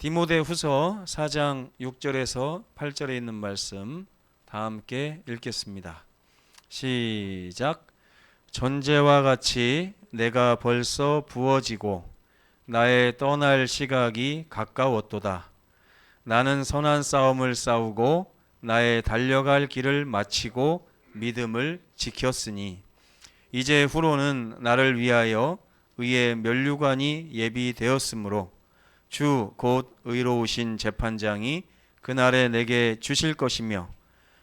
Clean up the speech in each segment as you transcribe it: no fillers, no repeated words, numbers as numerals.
디모데후서 4장 6절에서 8절에 있는 말씀 다 함께 읽겠습니다. 시작. 전제와 같이 내가 벌써 부어지고 나의 떠날 시각이 가까웠도다. 나는 선한 싸움을 싸우고 나의 달려갈 길을 마치고 믿음을 지켰으니 이제 후로는 나를 위하여 의의 면류관이 예비되었으므로 주 곧 의로우신 재판장이 그날에 내게 주실 것이며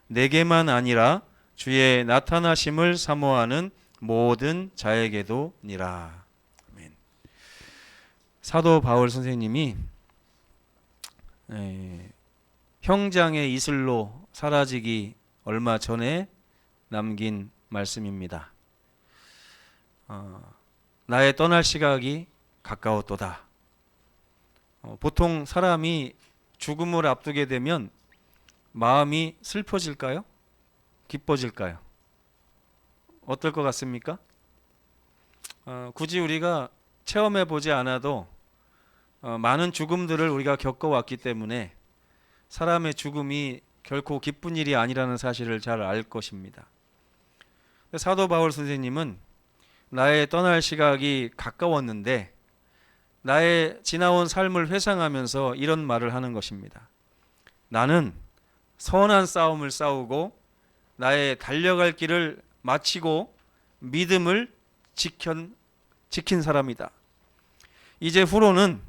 내게만 아니라 주의 나타나심을 사모하는 모든 자에게도 니라. 아멘. 사도 바울 선생님이 형장의 이슬로 사라지기 얼마 전에 남긴 말씀입니다. 나의 떠날 시각이 가까웠도다. 보통 사람이 죽음을 앞두게 되면 마음이 슬퍼질까요? 기뻐질까요? 어떨 것 같습니까? 굳이 우리가 체험해 보지 않아도 많은 죽음들을 우리가 겪어왔기 때문에 사람의 죽음이 결코 기쁜 일이 아니라는 사실을 잘 알 것입니다. 사도 바울 선생님은 나의 떠날 시각이 가까웠는데 나의 지나온 삶을 회상하면서 이런 말을 하는 것입니다. 나는 선한 싸움을 싸우고 나의 달려갈 길을 마치고 믿음을 지킨 사람이다. 이제 후로는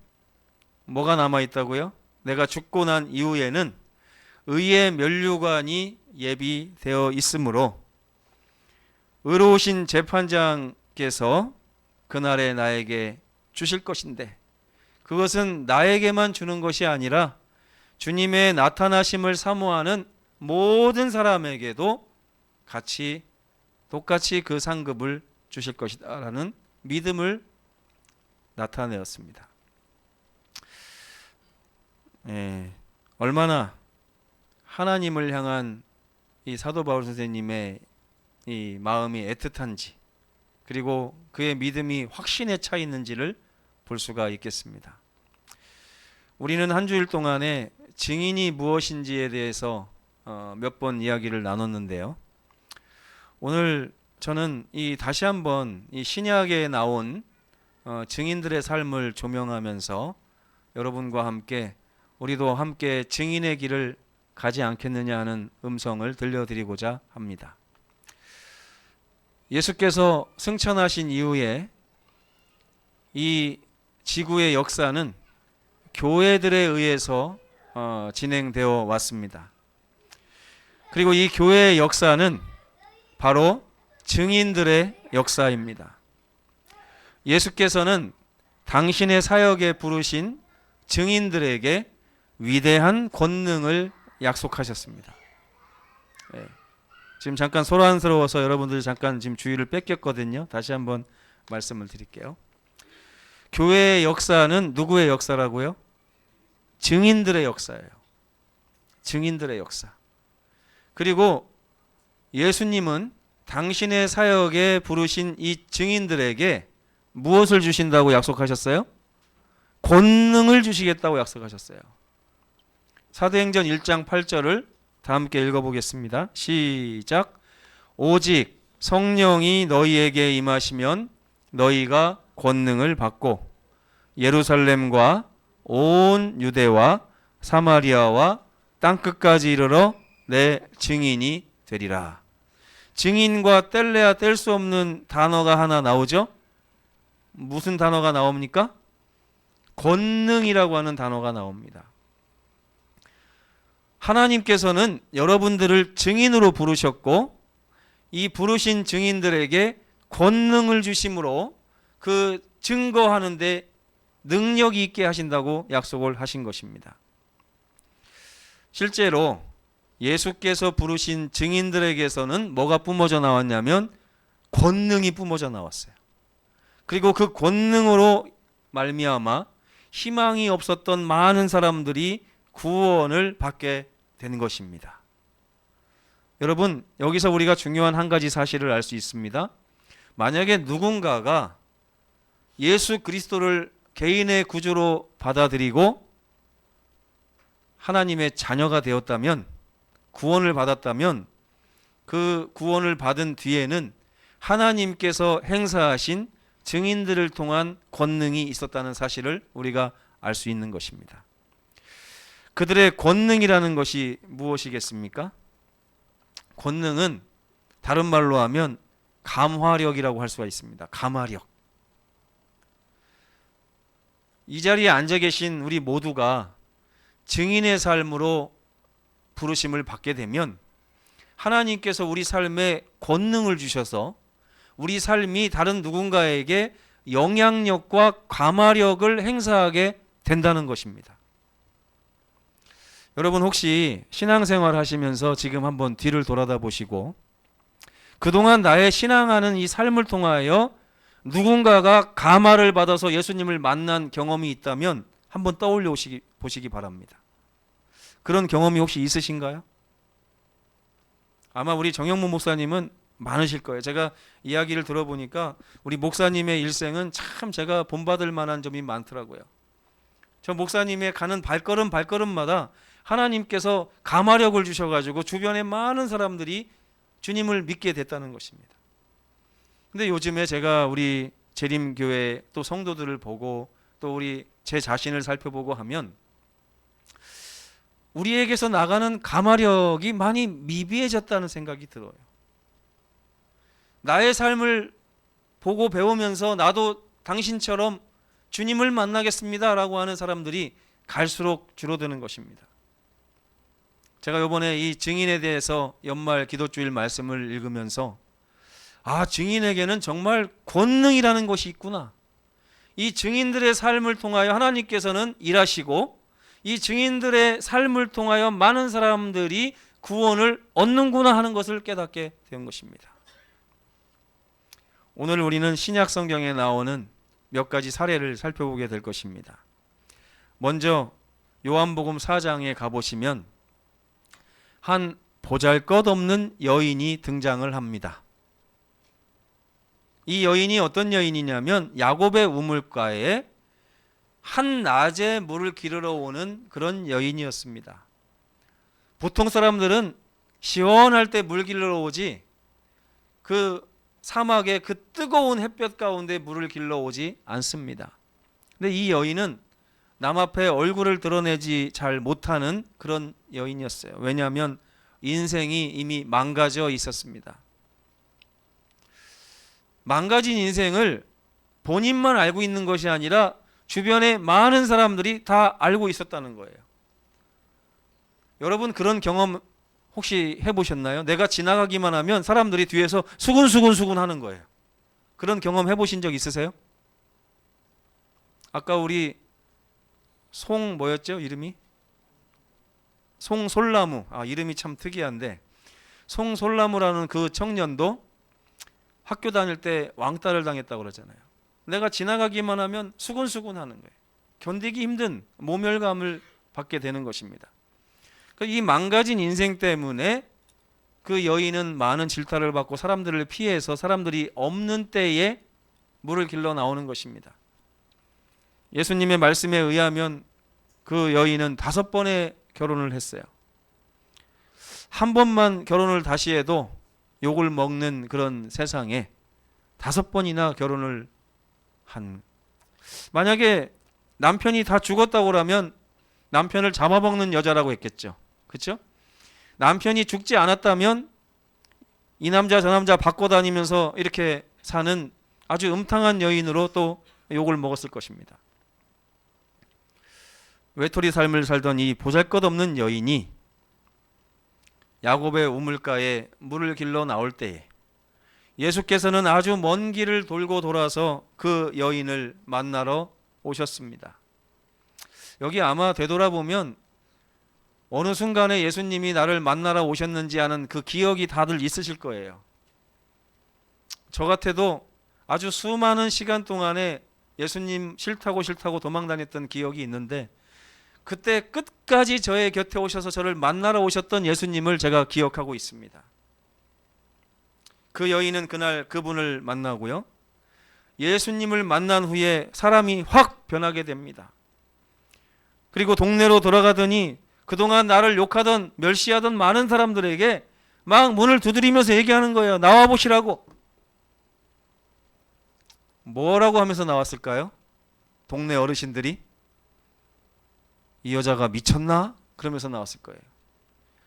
뭐가 남아있다고요? 내가 죽고 난 이후에는 의의 면류관이 예비되어 있으므로 의로우신 재판장께서 그날에 나에게 주실 것인데 그것은 나에게만 주는 것이 아니라 주님의 나타나심을 사모하는 모든 사람에게도 똑같이 그 상급을 주실 것이다 라는 믿음을 나타내었습니다. 얼마나 하나님을 향한 이 사도 바울 선생님의 이 마음이 애틋한지 그리고 그의 믿음이 확신에 차 있는지를 볼 수가 있겠습니다. 우리는 한 주일 동안에 증인이 무엇인지에 대해서 몇 번 이야기를 나눴는데요. 오늘 저는 다시 한번 이 신약에 나온 증인들의 삶을 조명하면서 여러분과 함께 우리도 함께 증인의 길을 가지 않겠느냐 하는 음성을 들려드리고자 합니다. 예수께서 승천하신 이후에 이 지구의 역사는 교회들에 의해서 진행되어 왔습니다. 그리고 이 교회의 역사는 바로 증인들의 역사입니다. 예수께서는 당신의 사역에 부르신 증인들에게 위대한 권능을 약속하셨습니다. 지금 잠깐 소란스러워서 여러분들 잠깐 지금 주의를 뺏겼거든요. 다시 한번 말씀을 드릴게요. 교회의 역사는 누구의 역사라고요? 증인들의 역사예요. 증인들의 역사. 그리고 예수님은 당신의 사역에 부르신 이 증인들에게 무엇을 주신다고 약속하셨어요? 권능을 주시겠다고 약속하셨어요. 사도행전 1장 8절을 다 함께 읽어보겠습니다. 시작. 오직 성령이 너희에게 임하시면 너희가 권능을 받고 예루살렘과 온 유대와 사마리아와 땅끝까지 이르러 내 증인이 되리라. 증인과 뗄래야 뗄 수 없는 단어가 하나 나오죠? 무슨 단어가 나옵니까? 권능이라고 하는 단어가 나옵니다. 하나님께서는 여러분들을 증인으로 부르셨고 이 부르신 증인들에게 권능을 주심으로 그 증거하는데 능력이 있게 하신다고 약속을 하신 것입니다. 실제로 예수께서 부르신 증인들에게서는 뭐가 뿜어져 나왔냐면 권능이 뿜어져 나왔어요. 그리고 그 권능으로 말미암아 희망이 없었던 많은 사람들이 구원을 받게 되는 것입니다. 여러분, 여기서 우리가 중요한 한 가지 사실을 알 수 있습니다. 만약에 누군가가 예수 그리스도를 개인의 구주로 받아들이고 하나님의 자녀가 되었다면, 구원을 받았다면, 그 구원을 받은 뒤에는 하나님께서 행사하신 증인들을 통한 권능이 있었다는 사실을 우리가 알 수 있는 것입니다. 그들의 권능이라는 것이 무엇이겠습니까? 권능은 다른 말로 하면 감화력이라고 할 수가 있습니다. 감화력. 이 자리에 앉아 계신 우리 모두가 증인의 삶으로 부르심을 받게 되면 하나님께서 우리 삶에 권능을 주셔서 우리 삶이 다른 누군가에게 영향력과 감화력을 행사하게 된다는 것입니다. 여러분 혹시 신앙생활 하시면서 지금 한번 뒤를 돌아다 보시고 그동안 나의 신앙하는 이 삶을 통하여 누군가가 감화를 받아서 예수님을 만난 경험이 있다면 한번 떠올려 보시기 바랍니다. 그런 경험이 혹시 있으신가요? 아마 우리 정영문 목사님은 많으실 거예요. 제가 이야기를 들어보니까 우리 목사님의 일생은 참 제가 본받을 만한 점이 많더라고요. 저 목사님의 가는 발걸음마다 하나님께서 감화력을 주셔가지고 주변에 많은 사람들이 주님을 믿게 됐다는 것입니다. 근데 요즘에 제가 우리 재림교회 또 성도들을 보고 또 우리 제 자신을 살펴보고 하면 우리에게서 나가는 감화력이 많이 미비해졌다는 생각이 들어요. 나의 삶을 보고 배우면서 나도 당신처럼 주님을 만나겠습니다 라고 하는 사람들이 갈수록 줄어드는 것입니다. 제가 이번에 이 증인에 대해서 연말 기도주일 말씀을 읽으면서 증인에게는 정말 권능이라는 것이 있구나. 이 증인들의 삶을 통하여 하나님께서는 일하시고 이 증인들의 삶을 통하여 많은 사람들이 구원을 얻는구나 하는 것을 깨닫게 된 것입니다. 오늘 우리는 신약 성경에 나오는 몇 가지 사례를 살펴보게 될 것입니다. 먼저 요한복음 4장에 가보시면 한 보잘것없는 여인이 등장을 합니다. 이 여인이 어떤 여인이냐면 야곱의 우물가에 한낮에 물을 기르러 오는 그런 여인이었습니다. 보통 사람들은 시원할 때 물 기르러 오지 그 사막의 그 뜨거운 햇볕 가운데 물을 길러 오지 않습니다. 근데 이 여인은 남 앞에 얼굴을 드러내지 잘 못하는 그런 여인이었어요. 왜냐하면 인생이 이미 망가져 있었습니다. 망가진 인생을 본인만 알고 있는 것이 아니라 주변에 많은 사람들이 다 알고 있었다는 거예요. 여러분 그런 경험 혹시 해보셨나요? 내가 지나가기만 하면 사람들이 뒤에서 수근수근 하는 거예요. 그런 경험 해보신 적 있으세요? 아까 우리 뭐였죠? 이름이? 송솔나무. 이름이 참 특이한데 송솔나무라는 그 청년도 학교 다닐 때 왕따를 당했다고 그러잖아요. 내가 지나가기만 하면 수근수근 하는 거예요. 견디기 힘든 모멸감을 받게 되는 것입니다. 이 망가진 인생 때문에 그 여인은 많은 질타를 받고 사람들을 피해서 사람들이 없는 때에 물을 길러 나오는 것입니다. 예수님의 말씀에 의하면 그 여인은 5번의 결혼을 했어요. 한 번만 결혼을 다시 해도 욕을 먹는 그런 세상에 5번이나 결혼을 한. 만약에 남편이 다 죽었다고 그러면 남편을 잡아먹는 여자라고 했겠죠. 그렇죠? 남편이 죽지 않았다면 이 남자 저 남자 바꿔다니면서 이렇게 사는 아주 음탕한 여인으로 또 욕을 먹었을 것입니다. 외톨이 삶을 살던 이 보잘것없는 여인이 야곱의 우물가에 물을 길러 나올 때에 예수께서는 아주 먼 길을 돌고 돌아서 그 여인을 만나러 오셨습니다. 여기 아마 되돌아보면 어느 순간에 예수님이 나를 만나러 오셨는지 하는 그 기억이 다들 있으실 거예요. 저 같아도 아주 수많은 시간 동안에 예수님 싫다고 도망다녔던 기억이 있는데 그때 끝까지 저의 곁에 오셔서 저를 만나러 오셨던 예수님을 제가 기억하고 있습니다. 그 여인은 그날 그분을 만나고요. 예수님을 만난 후에 사람이 확 변하게 됩니다. 그리고 동네로 돌아가더니 그동안 나를 욕하던 멸시하던 많은 사람들에게 막 문을 두드리면서 얘기하는 거예요. 나와 보시라고. 뭐라고 하면서 나왔을까요? 동네 어르신들이 이 여자가 미쳤나? 그러면서 나왔을 거예요.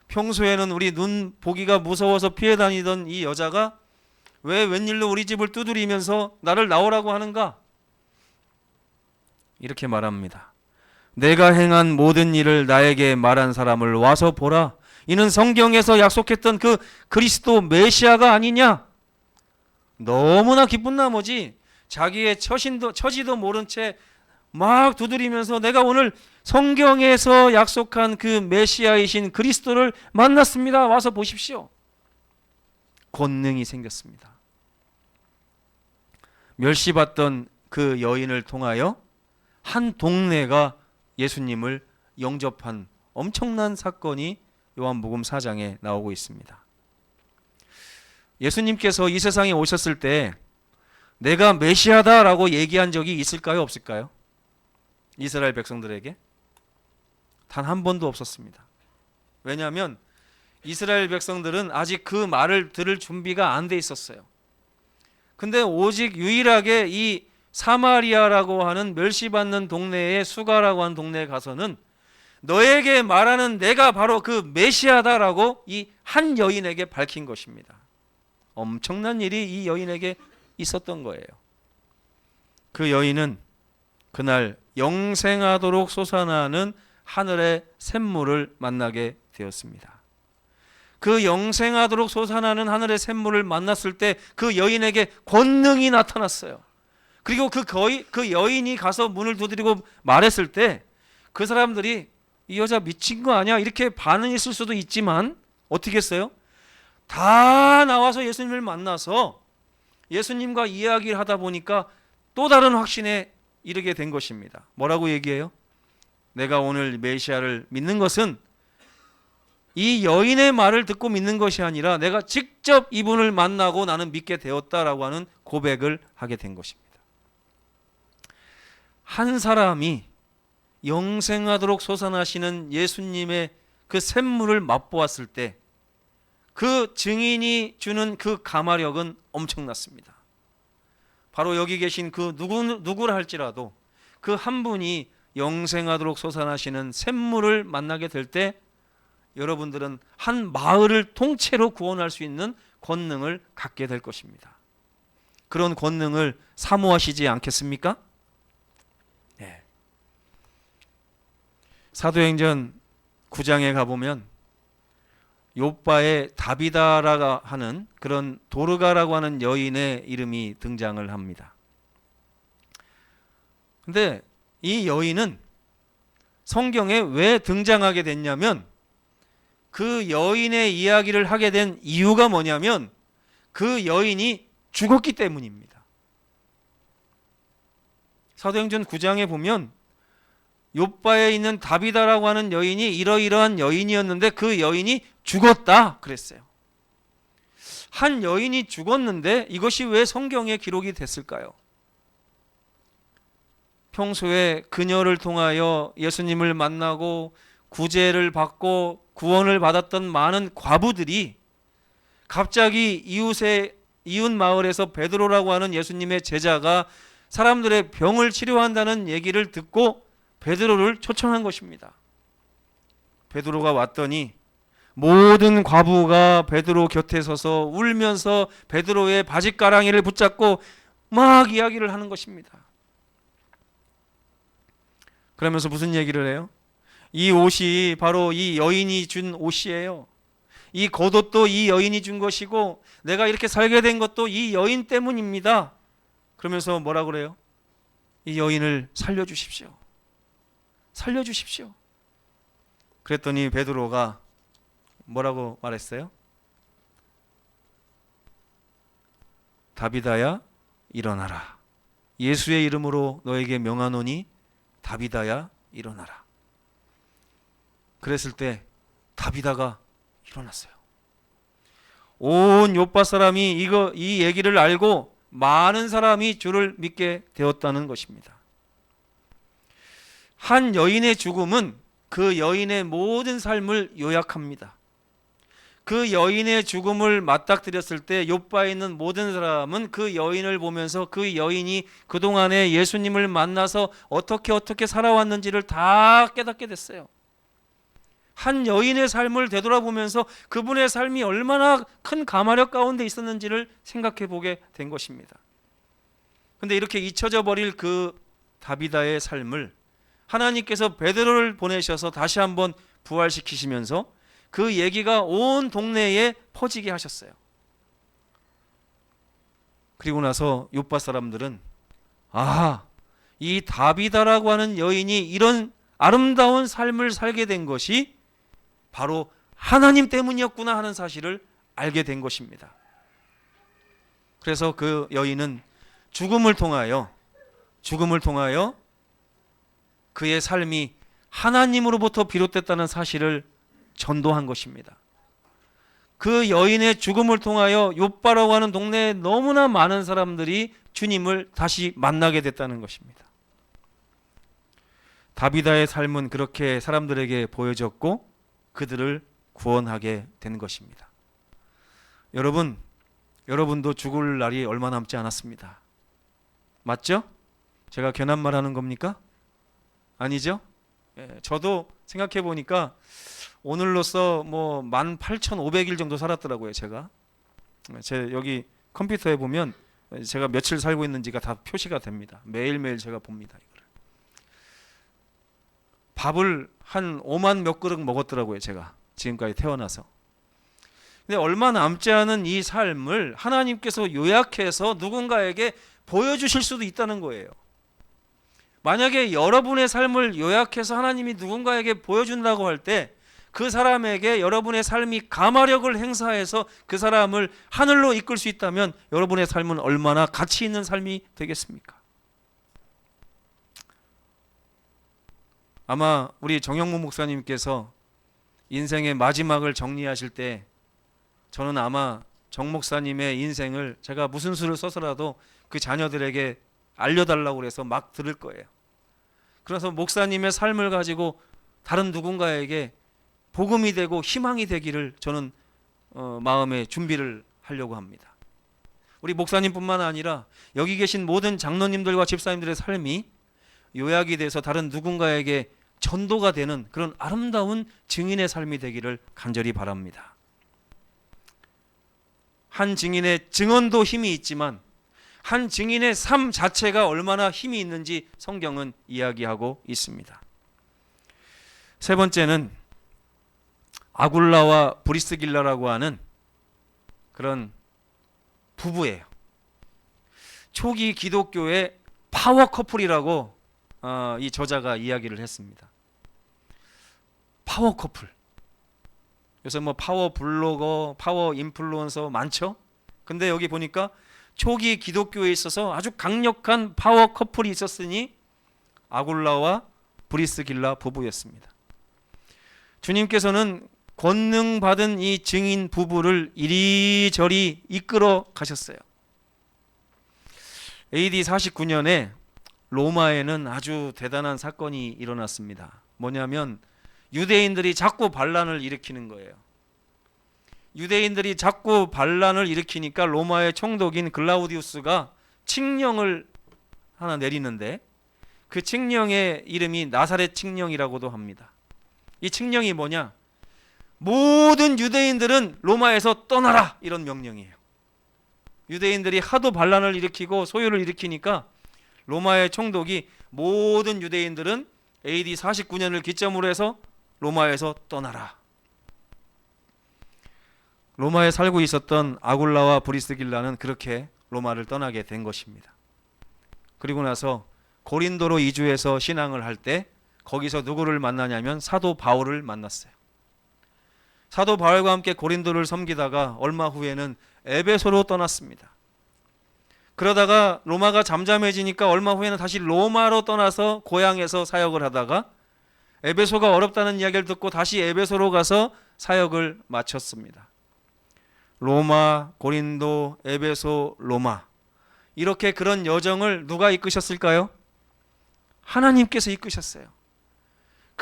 평소에는 우리 눈 보기가 무서워서 피해 다니던 이 여자가 왜 웬일로 우리 집을 두드리면서 나를 나오라고 하는가? 이렇게 말합니다. 내가 행한 모든 일을 나에게 말한 사람을 와서 보라. 이는 성경에서 약속했던 그 그리스도 메시아가 아니냐? 너무나 기쁜 나머지 자기의 처지도 모른 채 막 두드리면서 내가 오늘 성경에서 약속한 그 메시아이신 그리스도를 만났습니다. 와서 보십시오. 권능이 생겼습니다. 멸시받던 그 여인을 통하여 한 동네가 예수님을 영접한 엄청난 사건이 요한복음 4장에 나오고 있습니다. 예수님께서 이 세상에 오셨을 때 내가 메시아다라고 얘기한 적이 있을까요? 없을까요? 이스라엘 백성들에게 단 한 번도 없었습니다. 왜냐하면 이스라엘 백성들은 아직 그 말을 들을 준비가 안 돼 있었어요. 근데 오직 유일하게 이 사마리아라고 하는 멸시받는 동네에 수가라고 하는 동네에 가서는 너에게 말하는 내가 바로 그 메시아다라고 이 한 여인에게 밝힌 것입니다. 엄청난 일이 이 여인에게 있었던 거예요. 그 여인은 그날 영생하도록 솟아나는 하늘의 샘물을 만나게 되었습니다. 그 영생하도록 솟아나는 하늘의 샘물을 만났을 때 그 여인에게 권능이 나타났어요. 그리고 그 여인이 가서 문을 두드리고 말했을 때 그 사람들이 이 여자 미친 거 아니야? 이렇게 반응했을 수도 있지만 어떻게 했어요? 다 나와서 예수님을 만나서 예수님과 이야기를 하다 보니까 또 다른 확신에 이르게 된 것입니다. 뭐라고 얘기해요? 내가 오늘 메시아를 믿는 것은 이 여인의 말을 듣고 믿는 것이 아니라 내가 직접 이분을 만나고 나는 믿게 되었다라고 하는 고백을 하게 된 것입니다. 한 사람이 영생하도록 솟아나시는 예수님의 그 샘물을 맛보았을 때 그 증인이 주는 그 가마력은 엄청났습니다. 바로 여기 계신 그 누구라 할지라도 그 한 분이 영생하도록 솟아나시는 샘물을 만나게 될 때 여러분들은 한 마을을 통째로 구원할 수 있는 권능을 갖게 될 것입니다. 그런 권능을 사모하시지 않겠습니까? 네. 사도행전 9장에 가보면 욥바의 다비다라고 하는 그런 도르가라고 하는 여인의 이름이 등장을 합니다. 근데 이 여인은 성경에 왜 등장하게 됐냐면 그 여인의 이야기를 하게 된 이유가 뭐냐면 그 여인이 죽었기 때문입니다. 사도행전 9장에 보면 욥바에 있는 다비다라고 하는 여인이 이러이러한 여인이었는데 그 여인이 죽었다 그랬어요. 한 여인이 죽었는데 이것이 왜 성경에 기록이 됐을까요? 평소에 그녀를 통하여 예수님을 만나고 구제를 받고 구원을 받았던 많은 과부들이 갑자기 이웃 마을에서 베드로라고 하는 예수님의 제자가 사람들의 병을 치료한다는 얘기를 듣고 베드로를 초청한 것입니다. 베드로가 왔더니 모든 과부가 베드로 곁에 서서 울면서 베드로의 바짓가랑이를 붙잡고 막 이야기를 하는 것입니다. 그러면서 무슨 얘기를 해요? 이 옷이 바로 이 여인이 준 옷이에요. 이 겉옷도 이 여인이 준 것이고 내가 이렇게 살게 된 것도 이 여인 때문입니다. 그러면서 뭐라 그래요? 이 여인을 살려주십시오. 살려주십시오. 그랬더니 베드로가 뭐라고 말했어요? 다비다야 일어나라. 예수의 이름으로 너에게 명하노니 다비다야 일어나라. 그랬을 때 다비다가 일어났어요. 온 요파 사람이 이 얘기를 알고 많은 사람이 주를 믿게 되었다는 것입니다. 한 여인의 죽음은 그 여인의 모든 삶을 요약합니다. 그 여인의 죽음을 맞닥뜨렸을 때 욥바에 있는 모든 사람은 그 여인을 보면서 그 여인이 그동안에 예수님을 만나서 어떻게 살아왔는지를 다 깨닫게 됐어요. 한 여인의 삶을 되돌아보면서 그분의 삶이 얼마나 큰 가마력 가운데 있었는지를 생각해 보게 된 것입니다. 근데 이렇게 잊혀져 버릴 그 다비다의 삶을 하나님께서 베드로를 보내셔서 다시 한번 부활시키시면서 그 얘기가 온 동네에 퍼지게 하셨어요. 그리고 나서 욥바 사람들은 이 다비다라고 하는 여인이 이런 아름다운 삶을 살게 된 것이 바로 하나님 때문이었구나 하는 사실을 알게 된 것입니다. 그래서 그 여인은 죽음을 통하여 그의 삶이 하나님으로부터 비롯됐다는 사실을 전도한 것입니다. 그 여인의 죽음을 통하여 욥바라고 하는 동네에 너무나 많은 사람들이 주님을 다시 만나게 됐다는 것입니다. 다비다의 삶은 그렇게 사람들에게 보여졌고 그들을 구원하게 된 것입니다. 여러분도 죽을 날이 얼마 남지 않았습니다. 맞죠? 제가 괜한 말 하는 겁니까? 아니죠? 저도 생각해 보니까 오늘로써 18,500일 정도 살았더라고요. 제가 여기 컴퓨터에 보면 제가 며칠 살고 있는지가 다 표시가 됩니다. 매일매일 제가 봅니다. 이거를. 밥을 한 5만 몇 그릇 먹었더라고요. 제가 지금까지 태어나서. 근데 얼마 남지 않은 이 삶을 하나님께서 요약해서 누군가에게 보여주실 수도 있다는 거예요. 만약에 여러분의 삶을 요약해서 하나님이 누군가에게 보여준다고 할 때 그 사람에게 여러분의 삶이 가마력을 행사해서 그 사람을 하늘로 이끌 수 있다면 여러분의 삶은 얼마나 가치 있는 삶이 되겠습니까? 아마 우리 정영무 목사님께서 인생의 마지막을 정리하실 때 저는 아마 정 목사님의 인생을 제가 무슨 수를 써서라도 그 자녀들에게 알려달라고 해서 막 들을 거예요. 그래서 목사님의 삶을 가지고 다른 누군가에게 복음이 되고 희망이 되기를 저는 마음에 준비를 하려고 합니다. 우리 목사님뿐만 아니라 여기 계신 모든 장로님들과 집사님들의 삶이 요약이 돼서 다른 누군가에게 전도가 되는 그런 아름다운 증인의 삶이 되기를 간절히 바랍니다. 한 증인의 증언도 힘이 있지만 한 증인의 삶 자체가 얼마나 힘이 있는지 성경은 이야기하고 있습니다. 세 번째는 아굴라와 브리스길라라고 하는 그런 부부예요. 초기 기독교의 파워 커플이라고 이 저자가 이야기를 했습니다. 파워 커플. 요새 파워 블로거, 파워 인플루언서 많죠? 근데 여기 보니까 초기 기독교에 있어서 아주 강력한 파워 커플이 있었으니 아굴라와 브리스길라 부부였습니다. 주님께서는 권능 받은 이 증인 부부를 이리저리 이끌어 가셨어요. AD 49년에 로마에는 아주 대단한 사건이 일어났습니다. 뭐냐면 유대인들이 자꾸 반란을 일으키는 거예요. 유대인들이 자꾸 반란을 일으키니까 로마의 총독인 글라우디우스가 칙령을 하나 내리는데 그 칙령의 이름이 나사렛 칙령이라고도 합니다. 이 칙령이 뭐냐? 모든 유대인들은 로마에서 떠나라, 이런 명령이에요. 유대인들이 하도 반란을 일으키고 소요를 일으키니까 로마의 총독이 모든 유대인들은 AD 49년을 기점으로 해서 로마에서 떠나라. 로마에 살고 있었던 아굴라와 브리스길라는 그렇게 로마를 떠나게 된 것입니다. 그리고 나서 고린도로 이주해서 신앙을 할 때 거기서 누구를 만나냐면 사도 바울을 만났어요. 사도 바울과 함께 고린도를 섬기다가 얼마 후에는 에베소로 떠났습니다. 그러다가 로마가 잠잠해지니까 얼마 후에는 다시 로마로 떠나서 고향에서 사역을 하다가 에베소가 어렵다는 이야기를 듣고 다시 에베소로 가서 사역을 마쳤습니다. 로마, 고린도, 에베소, 로마, 이렇게 그런 여정을 누가 이끄셨을까요? 하나님께서 이끄셨어요.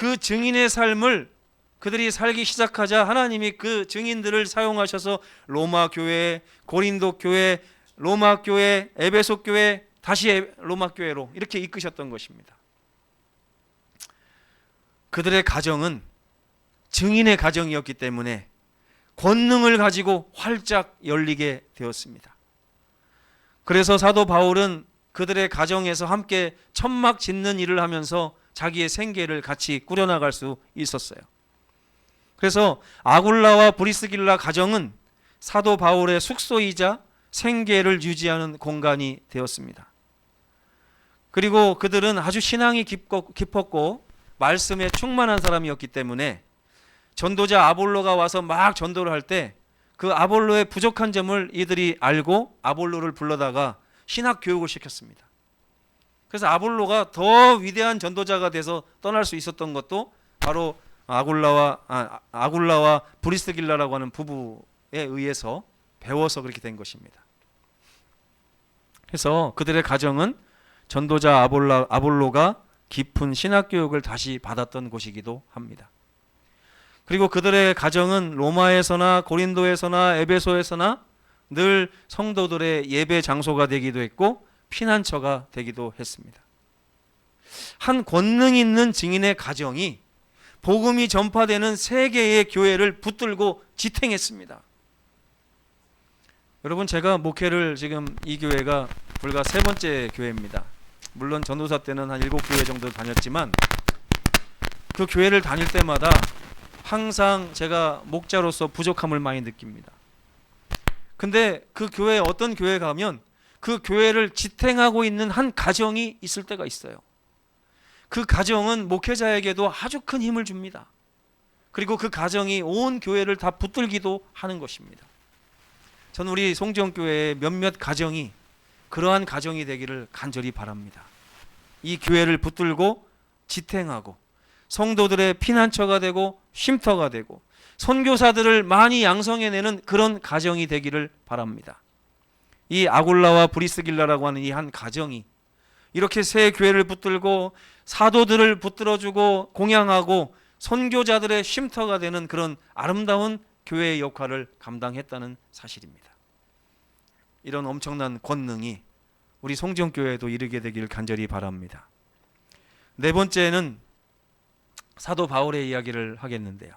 그 증인의 삶을 그들이 살기 시작하자 하나님이 그 증인들을 사용하셔서 로마 교회, 고린도 교회, 로마 교회, 에베소 교회, 다시 로마 교회로 이렇게 이끄셨던 것입니다. 그들의 가정은 증인의 가정이었기 때문에 권능을 가지고 활짝 열리게 되었습니다. 그래서 사도 바울은 그들의 가정에서 함께 천막 짓는 일을 하면서 자기의 생계를 같이 꾸려나갈 수 있었어요. 그래서 아굴라와 브리스길라 가정은 사도 바울의 숙소이자 생계를 유지하는 공간이 되었습니다. 그리고 그들은 아주 신앙이 깊었고 말씀에 충만한 사람이었기 때문에 전도자 아볼로가 와서 막 전도를 할 때 그 아볼로의 부족한 점을 이들이 알고 아볼로를 불러다가 신학 교육을 시켰습니다. 그래서 아볼로가 더 위대한 전도자가 돼서 떠날 수 있었던 것도 바로 아굴라와 브리스길라라고 하는 부부에 의해서 배워서 그렇게 된 것입니다. 그래서 그들의 가정은 전도자 아볼로가 깊은 신학 교육을 다시 받았던 곳이기도 합니다. 그리고 그들의 가정은 로마에서나 고린도에서나 에베소에서나 늘 성도들의 예배 장소가 되기도 했고 피난처가 되기도 했습니다. 한 권능 있는 증인의 가정이 복음이 전파되는 세계의 교회를 붙들고 지탱했습니다. 여러분, 제가 목회를 지금 이 교회가 불과 3번째 교회입니다. 물론 전도사 때는 한 7교회 정도 다녔지만 그 교회를 다닐 때마다 항상 제가 목자로서 부족함을 많이 느낍니다. 근데 그 교회, 어떤 교회 가면 그 교회를 지탱하고 있는 한 가정이 있을 때가 있어요. 그 가정은 목회자에게도 아주 큰 힘을 줍니다. 그리고 그 가정이 온 교회를 다 붙들기도 하는 것입니다. 저는 우리 송정교회의 몇몇 가정이 그러한 가정이 되기를 간절히 바랍니다. 이 교회를 붙들고 지탱하고 성도들의 피난처가 되고 쉼터가 되고 선교사들을 많이 양성해내는 그런 가정이 되기를 바랍니다. 이 아굴라와 브리스길라라고 하는 이 한 가정이 이렇게 새 교회를 붙들고 사도들을 붙들어주고 공양하고 선교자들의 쉼터가 되는 그런 아름다운 교회의 역할을 감당했다는 사실입니다. 이런 엄청난 권능이 우리 송정교회에도 이르게 되기를 간절히 바랍니다. 4번째는 사도 바울의 이야기를 하겠는데요.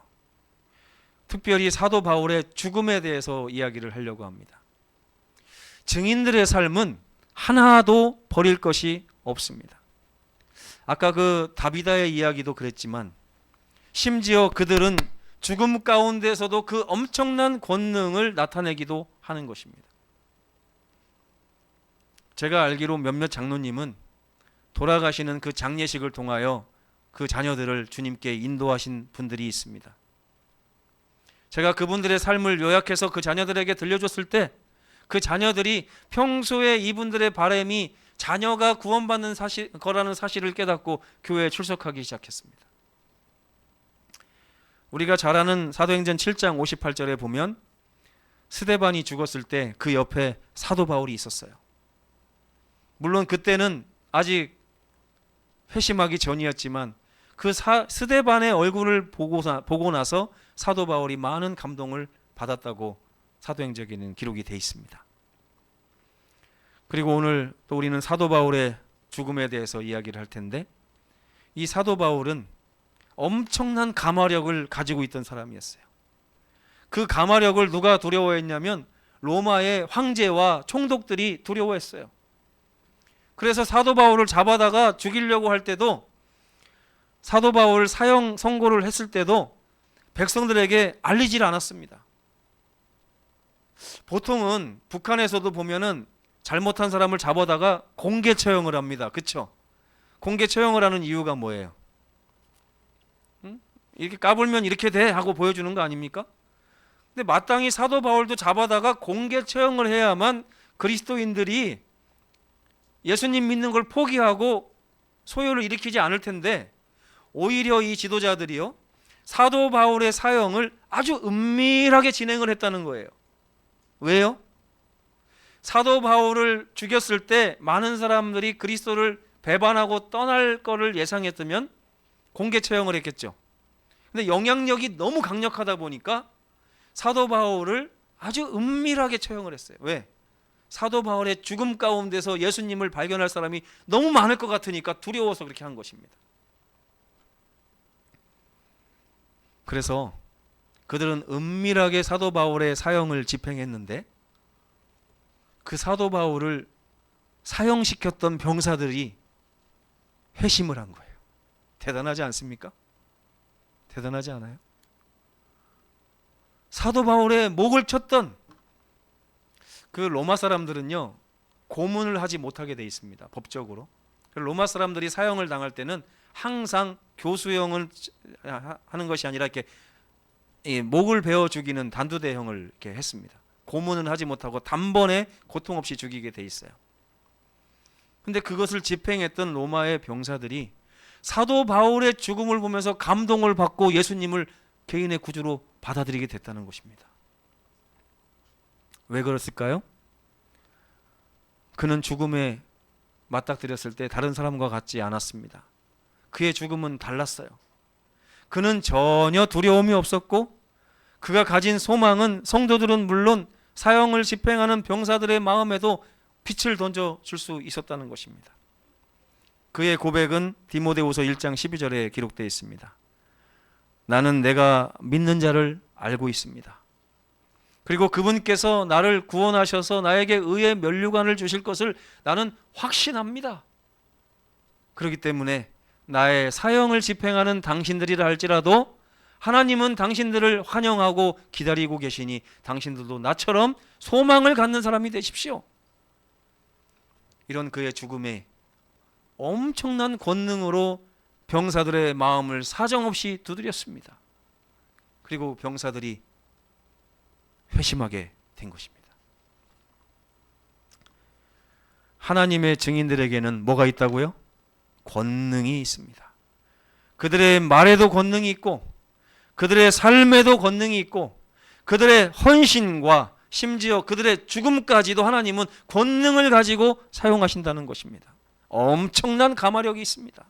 특별히 사도 바울의 죽음에 대해서 이야기를 하려고 합니다. 증인들의 삶은 하나도 버릴 것이 없습니다. 아까 그 다비다의 이야기도 그랬지만 심지어 그들은 죽음 가운데서도 그 엄청난 권능을 나타내기도 하는 것입니다. 제가 알기로 몇몇 장로님은 돌아가시는 그 장례식을 통하여 그 자녀들을 주님께 인도하신 분들이 있습니다. 제가 그분들의 삶을 요약해서 그 자녀들에게 들려줬을 때 그 자녀들이 평소에 이분들의 바람이 자녀가 구원받는 거라는 사실을 깨닫고 교회에 출석하기 시작했습니다. 우리가 잘 아는 사도행전 7장 58절에 보면 스데반이 죽었을 때 그 옆에 사도 바울이 있었어요. 물론 그때는 아직 회심하기 전이었지만 그 스데반의 얼굴을 보고 나서 사도 바울이 많은 감동을 받았다고 사도행전에는 기록이 되어 있습니다. 그리고 오늘 또 우리는 사도 바울의 죽음에 대해서 이야기를 할 텐데 이 사도 바울은 엄청난 가마력을 가지고 있던 사람이었어요. 그 가마력을 누가 두려워했냐면 로마의 황제와 총독들이 두려워했어요. 그래서 사도 바울을 잡아다가 죽이려고 할 때도 사도 바울 사형 선고를 했을 때도 백성들에게 알리질 않았습니다. 보통은 북한에서도 보면은 잘못한 사람을 잡아다가 공개 처형을 합니다. 그렇죠? 공개 처형을 하는 이유가 뭐예요? 이렇게 까불면 이렇게 돼 하고 보여주는 거 아닙니까? 근데 마땅히 사도 바울도 잡아다가 공개 처형을 해야만 그리스도인들이 예수님 믿는 걸 포기하고 소요를 일으키지 않을 텐데 오히려 이 지도자들이요 사도 바울의 사형을 아주 은밀하게 진행을 했다는 거예요. 왜요? 사도 바울을 죽였을 때 많은 사람들이 그리스도를 배반하고 떠날 거를 예상했다면 공개 처형을 했겠죠. 근데 영향력이 너무 강력하다 보니까 사도 바울을 아주 은밀하게 처형을 했어요. 왜? 사도 바울의 죽음 가운데서 예수님을 발견할 사람이 너무 많을 것 같으니까 두려워서 그렇게 한 것입니다. 그래서 그들은 은밀하게 사도 바울의 사형을 집행했는데 그 사도 바울을 사형시켰던 병사들이 회심을 한 거예요. 대단하지 않습니까? 대단하지 않아요? 사도 바울의 목을 쳤던 그 로마 사람들은요, 고문을 하지 못하게 돼 있습니다. 법적으로. 로마 사람들이 사형을 당할 때는 항상 교수형을 하는 것이 아니라 이렇게 목을 베어 죽이는 단두대형을 이렇게 했습니다. 고문은 하지 못하고 단번에 고통 없이 죽이게 돼 있어요. 근데 그것을 집행했던 로마의 병사들이 사도 바울의 죽음을 보면서 감동을 받고 예수님을 개인의 구주로 받아들이게 됐다는 것입니다. 왜 그랬을까요? 그는 죽음에 맞닥뜨렸을 때 다른 사람과 같지 않았습니다. 그의 죽음은 달랐어요. 그는 전혀 두려움이 없었고 그가 가진 소망은 성도들은 물론 사형을 집행하는 병사들의 마음에도 빛을 던져줄 수 있었다는 것입니다. 그의 고백은 디모데후서 1장 12절에 기록되어 있습니다. 나는 내가 믿는 자를 알고 있습니다. 그리고 그분께서 나를 구원하셔서 나에게 의의 면류관을 주실 것을 나는 확신합니다. 그렇기 때문에 나의 사형을 집행하는 당신들이라 할지라도 하나님은 당신들을 환영하고 기다리고 계시니 당신들도 나처럼 소망을 갖는 사람이 되십시오. 이런 그의 죽음에 엄청난 권능으로 병사들의 마음을 사정없이 두드렸습니다. 그리고 병사들이 회심하게 된 것입니다. 하나님의 증인들에게는 뭐가 있다고요? 권능이 있습니다. 그들의 말에도 권능이 있고 그들의 삶에도 권능이 있고 그들의 헌신과 심지어 그들의 죽음까지도 하나님은 권능을 가지고 사용하신다는 것입니다. 엄청난 가마력이 있습니다.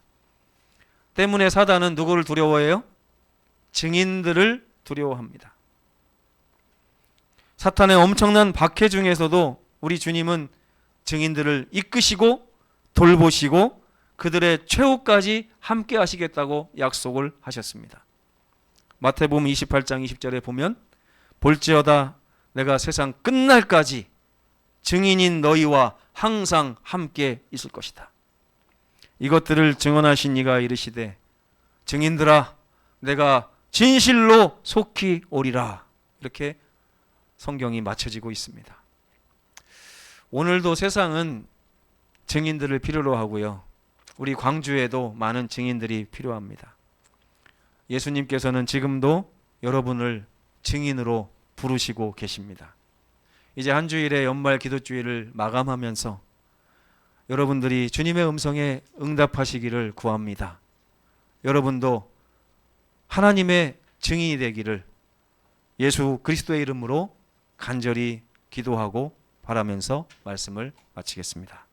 때문에 사단은 누구를 두려워해요? 증인들을 두려워합니다. 사탄의 엄청난 박해 중에서도 우리 주님은 증인들을 이끄시고 돌보시고 그들의 최후까지 함께 하시겠다고 약속을 하셨습니다. 마태복음 28장 20절에 보면 볼지어다 내가 세상 끝날까지 증인인 너희와 항상 함께 있을 것이다. 이것들을 증언하신 이가 이르시되 증인들아 내가 진실로 속히 오리라. 이렇게 성경이 맞춰지고 있습니다. 오늘도 세상은 증인들을 필요로 하고요. 우리 광주에도 많은 증인들이 필요합니다. 예수님께서는 지금도 여러분을 증인으로 부르시고 계십니다. 이제 한 주일의 연말 기도주일을 마감하면서 여러분들이 주님의 음성에 응답하시기를 구합니다. 여러분도 하나님의 증인이 되기를 예수 그리스도의 이름으로 간절히 기도하고 바라면서 말씀을 마치겠습니다.